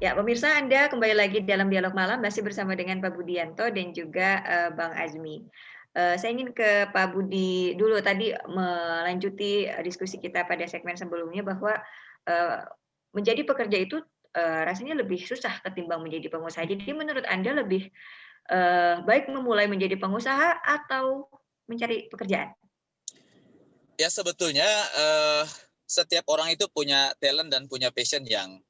Ya, pemirsa Anda kembali lagi dalam dialog malam masih bersama dengan Pak Budianto dan juga, Bang Azmi. Saya ingin ke Pak Budi dulu tadi melanjuti, diskusi kita pada segmen sebelumnya bahwa, eee, menjadi pekerja itu, rasanya lebih susah ketimbang menjadi pengusaha. Jadi menurut Anda lebih, baik memulai menjadi pengusaha atau mencari pekerjaan? Ya sebetulnya, setiap orang itu punya talent dan punya passion yang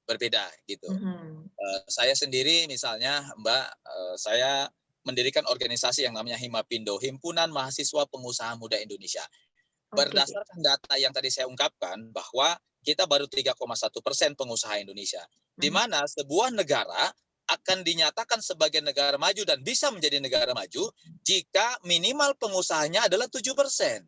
berbeda gitu. Mhm. Saya sendiri misalnya Mbak, saya mendirikan organisasi yang namanya Himapindo, Himpunan Mahasiswa Pengusaha Muda Indonesia. Oke. Berdasarkan data yang tadi saya ungkapkan bahwa kita baru 3,1% pengusaha Indonesia, di Mhm. mana sebuah negara akan dinyatakan sebagai negara maju dan bisa menjadi negara maju jika minimal pengusahanya adalah 7%.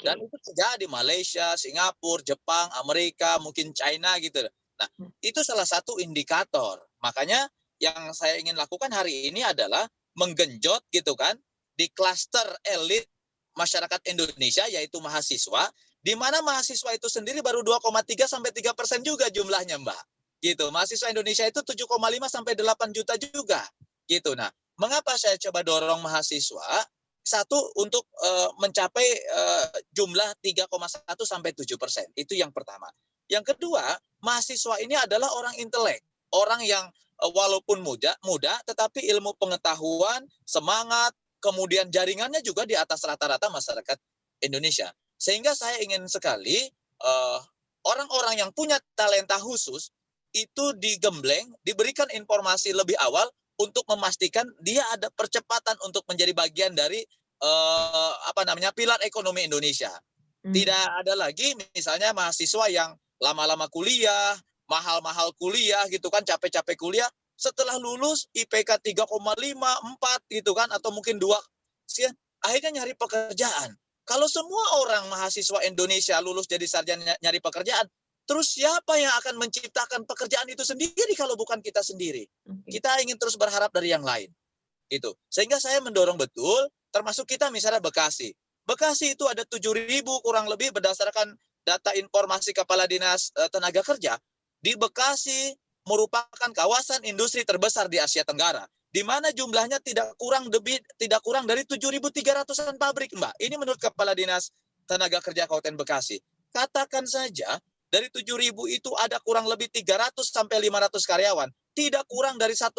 Dan Oke. itu terjadi di Malaysia, Singapura, Jepang, Amerika, mungkin China gitu. Nah, Mhm. itu salah satu indikator. Makanya yang saya ingin lakukan hari ini adalah menggenjot gitu kan di klaster elit masyarakat Indonesia yaitu mahasiswa, di mana mahasiswa itu sendiri baru 2,3 sampai 3% juga jumlahnya, Mbak. Gitu. Mahasiswa Indonesia itu 7,5 sampai 8 juta juga. Gitu. Nah, mengapa saya coba dorong mahasiswa? Satu untuk mencapai jumlah 3,1 sampai 7%. Itu yang pertama. Yang kedua, mahasiswa ini adalah orang intelek, orang yang walaupun muda tetapi ilmu pengetahuan, semangat, kemudian jaringannya juga di atas rata-rata masyarakat Indonesia. Sehingga saya ingin sekali orang-orang yang punya talenta khusus itu digembleng, diberikan informasi lebih awal untuk memastikan dia ada percepatan untuk menjadi bagian dari pilar ekonomi Indonesia. Mmm. Tidak ada lagi misalnya mahasiswa yang lama-lama kuliah, mahal-mahal kuliah gitu kan, capek-capek kuliah, setelah lulus IPK 3,5, 4 gitu kan atau mungkin 2, akhirnya nyari pekerjaan. Kalau semua orang mahasiswa Indonesia lulus jadi sarjana nyari pekerjaan, terus siapa yang akan menciptakan pekerjaan itu sendiri kalau bukan kita sendiri? Oke. Kita ingin terus berharap dari yang lain. Gitu. Sehingga saya mendorong betul, termasuk kita misalnya Bekasi. Bekasi itu ada 7.000 kurang lebih berdasarkan data informasi Kepala Dinas Tenaga Kerja. Di Bekasi merupakan kawasan industri terbesar di Asia Tenggara, di mana jumlahnya tidak kurang dari 7.300-an pabrik, Mbak. Ini menurut Kepala Dinas Tenaga Kerja Kabupaten Bekasi. Katakan saja dari 7.000 itu ada kurang lebih 300 sampai 500 karyawan, tidak kurang dari 1,5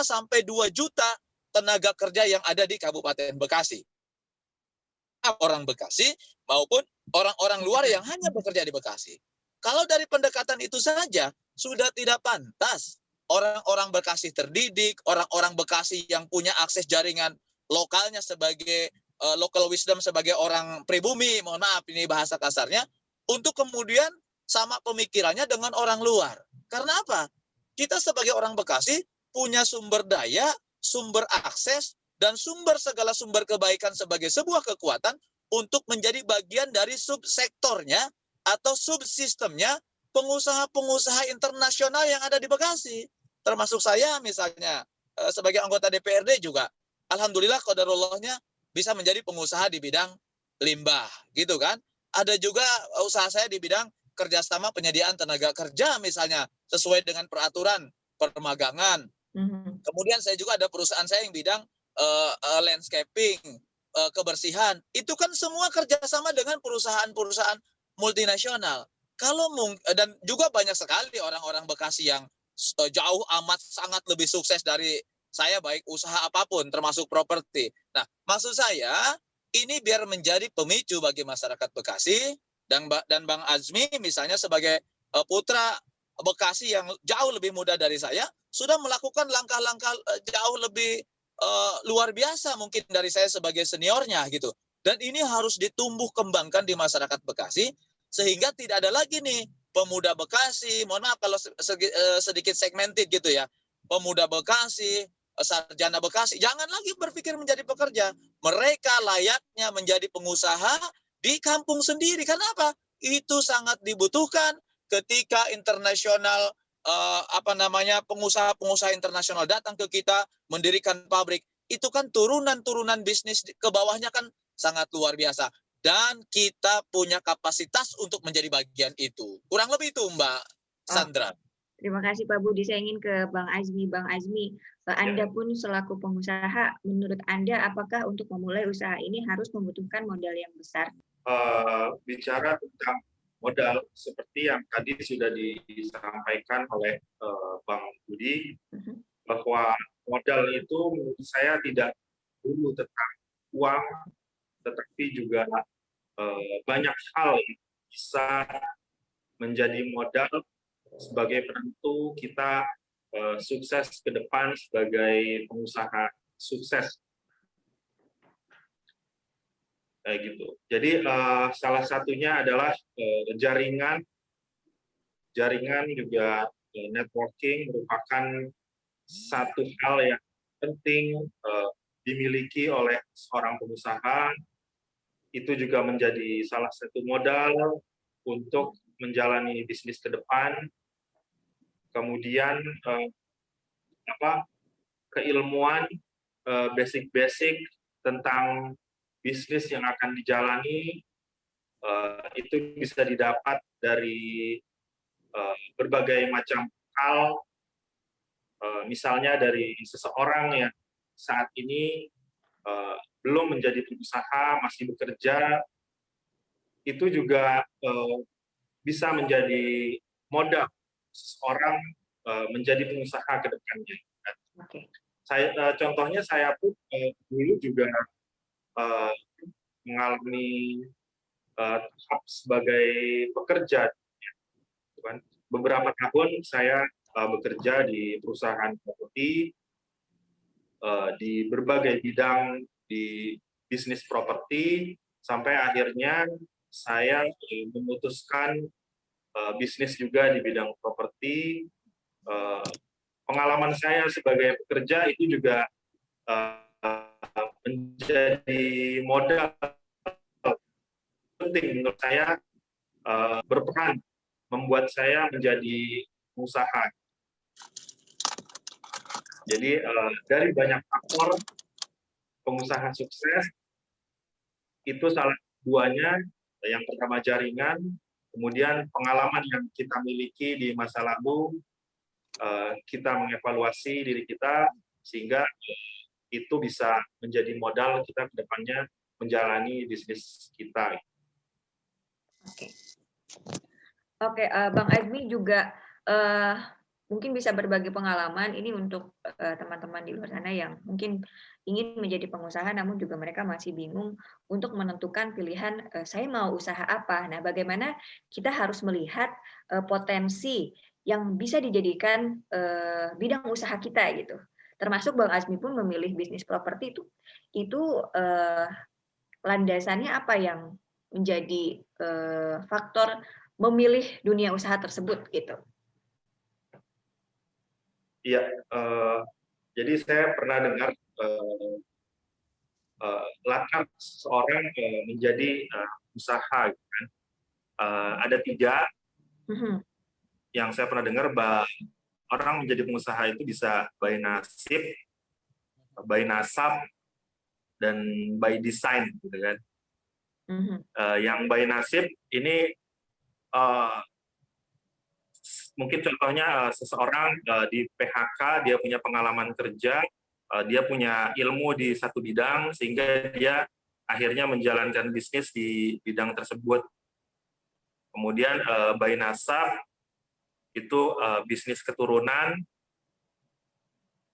sampai 2 juta tenaga kerja yang ada di Kabupaten Bekasi. Orang Bekasi maupun orang-orang luar yang hanya bekerja di Bekasi. Kalau dari pendekatan itu saja sudah tidak pantas orang-orang Bekasi terdidik, orang-orang Bekasi yang punya akses jaringan lokalnya sebagai local wisdom sebagai orang pribumi, mohon maaf ini bahasa kasarnya, untuk kemudian sama pemikirannya dengan orang luar. Karena apa? Kita sebagai orang Bekasi punya sumber daya, sumber akses, dan segala sumber kebaikan sebagai sebuah kekuatan untuk menjadi bagian dari subsektornya atau subsistemnya pengusaha-pengusaha internasional yang ada di Bekasi. Termasuk saya misalnya sebagai anggota DPRD juga, alhamdulillah qadarullahnya bisa menjadi pengusaha di bidang limbah, gitu kan. Ada juga usaha saya di bidang kerjasama penyediaan tenaga kerja misalnya sesuai dengan peraturan permagangan. Mhm. Kemudian saya juga ada perusahaan saya yang bidang landscaping, kebersihan. Itu kan semua kerjasama dengan perusahaan-perusahaan multinasional. Dan juga banyak sekali orang-orang Bekasi yang jauh amat sangat lebih sukses dari saya baik usaha apapun termasuk properti. Nah, maksud saya ini biar menjadi pemicu bagi masyarakat Bekasi dan Bang Azmi misalnya sebagai putra Bekasi yang jauh lebih muda dari saya sudah melakukan langkah-langkah jauh lebih luar biasa mungkin dari saya sebagai seniornya gitu. Dan ini harus ditumbuh kembangkan di masyarakat Bekasi sehingga tidak ada lagi nih pemuda Bekasi, mohon maaf kalau sedikit segmented gitu ya. Pemuda Bekasi, sarjana Bekasi, jangan lagi berpikir menjadi pekerja. Mereka layaknya menjadi pengusaha di kampung sendiri. Karena apa? Itu sangat dibutuhkan ketika internasional pengusaha-pengusaha internasional datang ke kita mendirikan pabrik, itu kan turunan-turunan bisnis ke bawahnya kan sangat luar biasa. Dan kita punya kapasitas untuk menjadi bagian itu. Kurang lebih itu Mbak Oh, Sandra. Terima kasih Pak Budi. Saya ingin ke Bang Azmi. Bang Azmi, Anda pun selaku pengusaha, menurut Anda apakah untuk memulai usaha ini harus membutuhkan modal yang besar? Bicara tentang modal, seperti yang tadi sudah disampaikan oleh Bang Budi, bahwa modal itu menurut saya tidak dulu tentang uang, tetapi juga banyak hal yang bisa menjadi modal sebagai penentu kita sukses ke depan sebagai pengusaha sukses, kayak gitu. Jadi salah satunya adalah jaringan juga networking merupakan satu hal yang penting dimiliki oleh seorang pengusaha. Itu juga menjadi salah satu modal untuk menjalani bisnis ke depan. Kemudian keilmuan basic-basic tentang bisnis yang akan dijalani itu bisa didapat dari berbagai macam hal, misalnya dari seseorang yang saat ini belum menjadi pengusaha, masih bekerja, itu juga bisa menjadi modal seseorang menjadi pengusaha ke depannya. Oke. Contohnya saya pun dulu juga mengalami tahap sebagai pekerja. Beberapa tahun saya bekerja di perusahaan properti, di berbagai bidang di bisnis properti, sampai akhirnya saya memutuskan bisnis juga di bidang properti. Pengalaman saya sebagai pekerja itu juga menjadi modal penting menurut saya, berperan membuat saya menjadi pengusaha. Jadi dari banyak faktor pengusaha sukses, itu salah duanya. Yang pertama jaringan, kemudian pengalaman yang kita miliki di masa lalu, kita mengevaluasi diri kita sehingga itu bisa menjadi modal kita ke depannya menjalani bisnis kita. Oke, Bang Azmi juga mungkin bisa berbagi pengalaman ini untuk teman-teman di luar sana yang mungkin ingin menjadi pengusaha namun juga mereka masih bingung untuk menentukan pilihan saya mau usaha apa. Nah, bagaimana kita harus melihat potensi yang bisa dijadikan bidang usaha kita gitu. Termasuk Bang Azmi pun memilih bisnis properti itu landasannya apa yang menjadi faktor memilih dunia usaha tersebut gitu. Iya, jadi saya pernah dengar latar seorang menjadi usaha, gitu kan. Ada 3 yang saya pernah dengar, bahwa orang menjadi pengusaha itu bisa by nasib, by nasab, dan by design, gitu kan. Yang by nasib ini mungkin contohnya seseorang di PHK, dia punya pengalaman kerja, dia punya ilmu di satu bidang, sehingga dia akhirnya menjalankan bisnis di bidang tersebut. Kemudian by nasab, itu bisnis keturunan,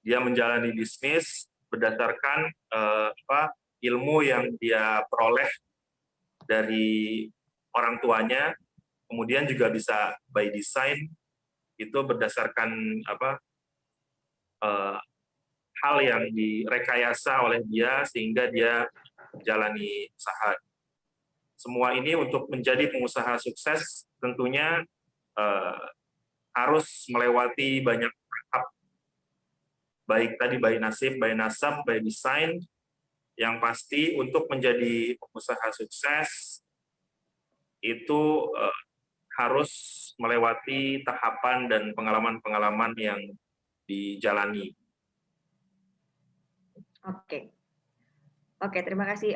dia menjalani bisnis berdasarkan ilmu yang dia peroleh dari orang tuanya. Kemudian juga bisa by design, itu berdasarkan hal yang direkayasa oleh dia sehingga dia menjalani usaha. Semua ini untuk menjadi pengusaha sukses tentunya harus melewati banyak tahap, baik tadi by nasib, by nasab, by design. Yang pasti untuk menjadi pengusaha sukses itu harus melewati tahapan dan pengalaman-pengalaman yang dijalani. Oke, terima kasih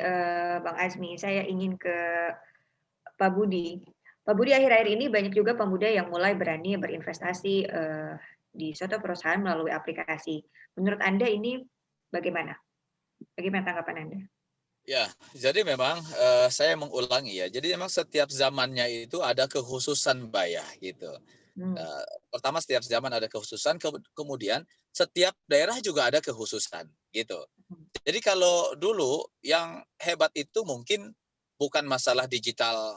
Bang Azmi. Saya ingin ke Pak Budi. Pak Budi, akhir-akhir ini banyak juga pemuda yang mulai berani berinvestasi di suatu perusahaan melalui aplikasi. Menurut Anda ini bagaimana? Bagaimana tanggapan Anda? Ya, jadi memang saya mengulangi ya. Jadi memang setiap zamannya itu ada kekhususan Mbak ya gitu. Pertama setiap zaman ada kekhususan, kemudian setiap daerah juga ada kekhususan gitu. Jadi kalau dulu yang hebat itu mungkin bukan masalah digital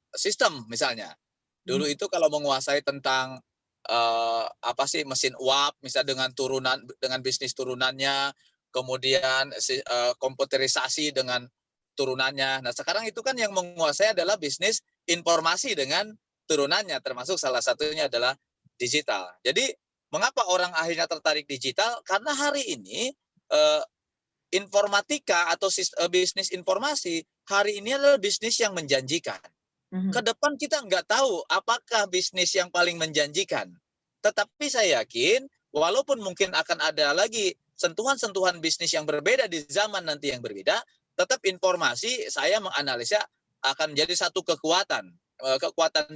sistem misalnya. Dulu itu kalau menguasai tentang apa sih mesin uap, misalnya dengan bisnis turunannya, kemudian komputerisasi dengan turunannya. Nah sekarang itu kan yang menguasai adalah bisnis informasi dengan turunannya, termasuk salah satunya adalah digital. Jadi mengapa orang akhirnya tertarik digital? Karena hari ini informatika atau bisnis informasi hari ini adalah bisnis yang menjanjikan. Ke depan kita nggak tahu apakah bisnis yang paling menjanjikan. Tetapi saya yakin walaupun mungkin akan ada lagi sentuhan-sentuhan bisnis yang berbeda di zaman nanti yang berbeda, tetap informasi saya menganalisa akan menjadi satu kekuatan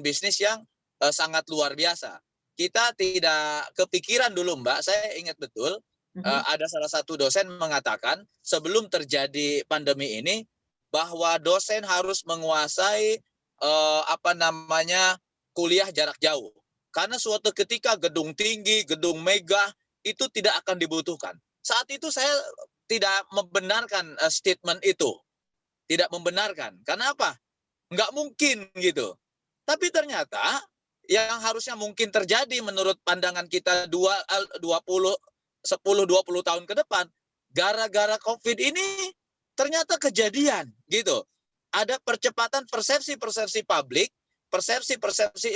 bisnis yang sangat luar biasa. Kita tidak kepikiran dulu Mbak, saya ingat betul ada salah satu dosen mengatakan sebelum terjadi pandemi ini bahwa dosen harus menguasai kuliah jarak jauh. Karena suatu ketika gedung tinggi, gedung megah itu tidak akan dibutuhkan. Saat itu saya tidak membenarkan statement itu. Tidak membenarkan. Karena apa? Nggak mungkin gitu. Tapi ternyata yang harusnya mungkin terjadi menurut pandangan kita 10-20 tahun ke depan, gara-gara COVID ini ternyata kejadian gitu. Ada percepatan persepsi publik, persepsi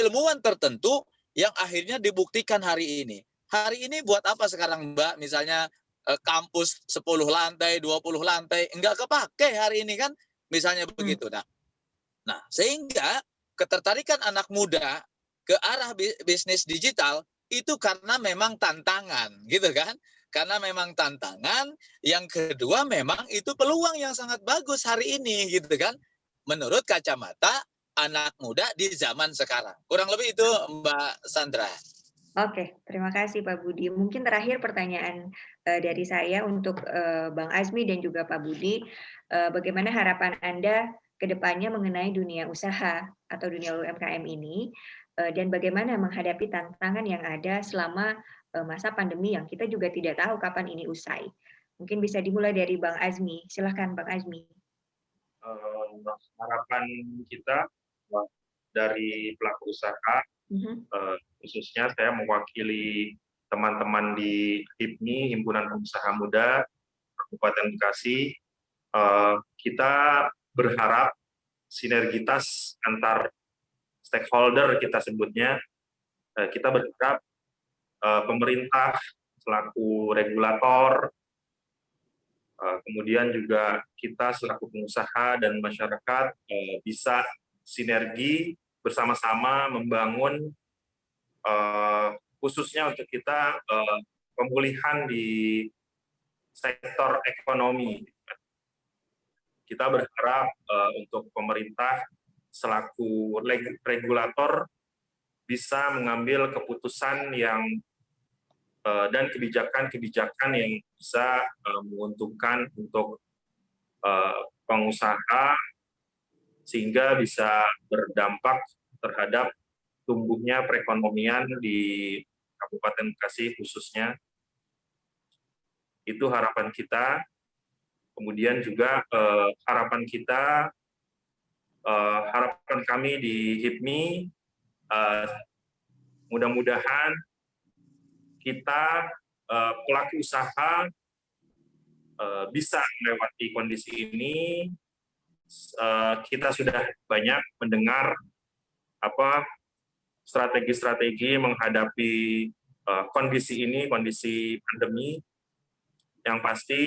ilmuwan tertentu yang akhirnya dibuktikan hari ini. Hari ini buat apa sekarang Mbak? Misalnya kampus 10 lantai, 20 lantai, enggak kepake hari ini kan? Misalnya begitu. Nah, sehingga ketertarikan anak muda ke arah bisnis digital itu karena memang tantangan, gitu kan? Karena memang tantangan. Yang kedua memang itu peluang yang sangat bagus hari ini, gitu kan? Menurut kacamata anak muda di zaman sekarang. Kurang lebih itu Mbak Sandra. Oke, terima kasih Pak Budi. Mungkin terakhir pertanyaan dari saya untuk Bang Azmi dan juga Pak Budi, bagaimana harapan Anda ke depannya mengenai dunia usaha atau dunia UMKM ini, dan bagaimana menghadapi tantangan yang ada selama masa pandemi yang kita juga tidak tahu kapan ini usai. Mungkin bisa dimulai dari Bang Azmi. Silahkan Bang Azmi. Harapan kita dari pelaku usaha, khususnya saya mewakili teman-teman di HIPMI, Himpunan Pengusaha Muda Kabupaten Bekasi, kita berharap sinergitas antar stakeholder kita sebutnya, kita berharap pemerintah selaku regulator, kemudian juga kita selaku pengusaha dan masyarakat bisa sinergi bersama-sama membangun khususnya untuk kita pemulihan di sektor ekonomi. Kita berharap untuk pemerintah selaku regulator bisa mengambil keputusan yang dan kebijakan-kebijakan yang bisa menguntungkan untuk pengusaha sehingga bisa berdampak terhadap tumbuhnya perekonomian di Kabupaten Bekasi khususnya. Itu harapan kita. Kemudian juga harapan kami di HIPMI, mudah-mudahan kita pelaku usaha bisa melewati kondisi ini. Kita sudah banyak mendengar strategi-strategi menghadapi kondisi ini, kondisi pandemi. Yang pasti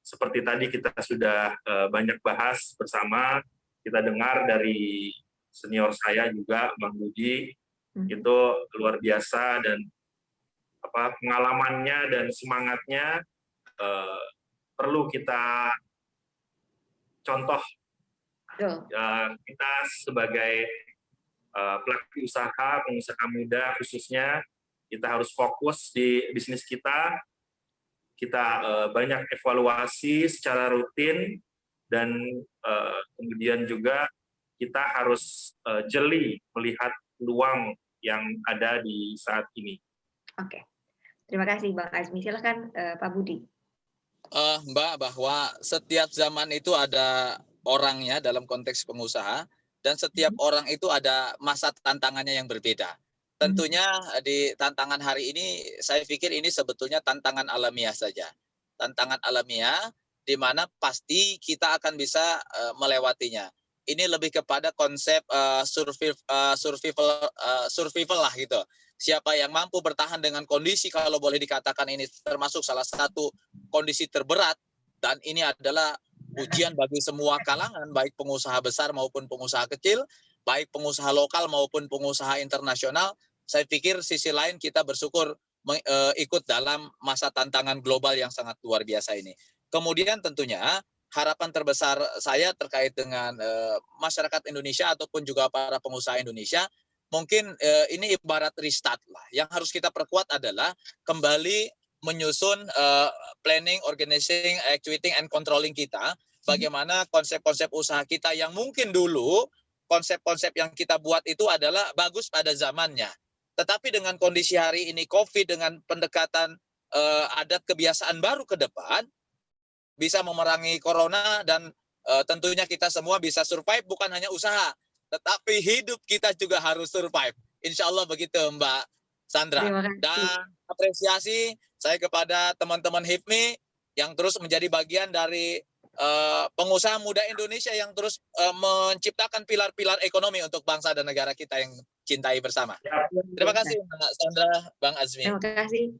seperti tadi kita sudah banyak bahas bersama, kita dengar dari senior saya juga, Bang Budi, itu luar biasa dan pengalamannya dan semangatnya perlu kita contoh. Kita sebagai pelaku usaha, pengusaha muda khususnya, kita harus fokus di bisnis kita. Kita banyak evaluasi secara rutin, dan kemudian juga kita harus jeli melihat peluang yang ada di saat ini. Oke, terima kasih Bang Azmi. Silakan Pak Budi. Mbak, bahwa setiap zaman itu ada orangnya dalam konteks pengusaha, dan setiap orang itu ada masa tantangannya yang berbeda. Tentunya di tantangan hari ini, saya pikir ini sebetulnya tantangan alamiah saja. Tantangan alamiah di mana pasti kita akan bisa melewatinya. Ini lebih kepada konsep survival lah gitu. Siapa yang mampu bertahan dengan kondisi, kalau boleh dikatakan ini termasuk salah satu kondisi terberat, dan ini adalah ujian bagi semua kalangan, baik pengusaha besar maupun pengusaha kecil, baik pengusaha lokal maupun pengusaha internasional. Saya pikir sisi lain kita bersyukur ikut dalam masa tantangan global yang sangat luar biasa ini. Kemudian tentunya harapan terbesar saya terkait dengan masyarakat Indonesia ataupun juga para pengusaha Indonesia, mungkin ini ibarat restart lah. Yang harus kita perkuat adalah kembali menyusun planning, organizing, executing, and controlling kita. Bagaimana konsep-konsep usaha kita yang mungkin dulu konsep-konsep yang kita buat itu adalah bagus pada zamannya. Tetapi dengan kondisi hari ini COVID, dengan pendekatan adat kebiasaan baru ke depan, bisa memerangi corona, dan tentunya kita semua bisa survive, bukan hanya usaha, tetapi hidup kita juga harus survive. Insya Allah begitu Mbak Sandra. Dan apresiasi saya kepada teman-teman HIPMI yang terus menjadi bagian dari pengusaha muda Indonesia yang terus menciptakan pilar-pilar ekonomi untuk bangsa dan negara kita yang cintai bersama. Terima kasih Mbak Sandra, Bang Azmi. Terima kasih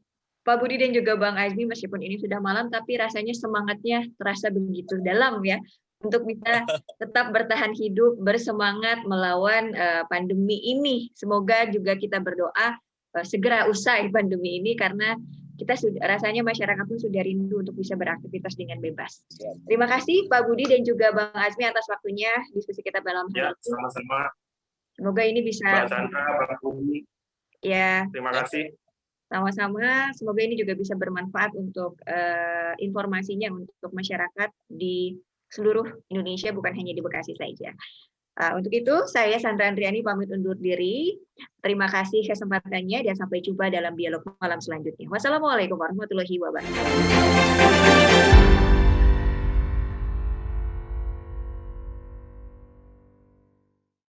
Pak Budi dan juga Bang Azmi, meskipun ini sudah malam, tapi rasanya semangatnya terasa begitu dalam ya, untuk bisa tetap bertahan hidup, bersemangat melawan pandemi ini. Semoga juga kita berdoa segera usai pandemi ini, karena kita rasanya masyarakat pun sudah rindu untuk bisa beraktivitas dengan bebas. Terima kasih Pak Budi dan juga Bang Azmi atas waktunya diskusi kita malam hari ini. Sama-sama. Semoga ini bisa. Mbak Sandra, Pak Budi. Ya. Terima kasih. Sama-sama, semoga ini juga bisa bermanfaat untuk informasinya untuk masyarakat di seluruh Indonesia, bukan hanya di Bekasi saja. Untuk itu, saya Sandra Andriani pamit undur diri. Terima kasih kesempatannya dan sampai jumpa dalam dialog malam selanjutnya. Wassalamualaikum warahmatullahi wabarakatuh.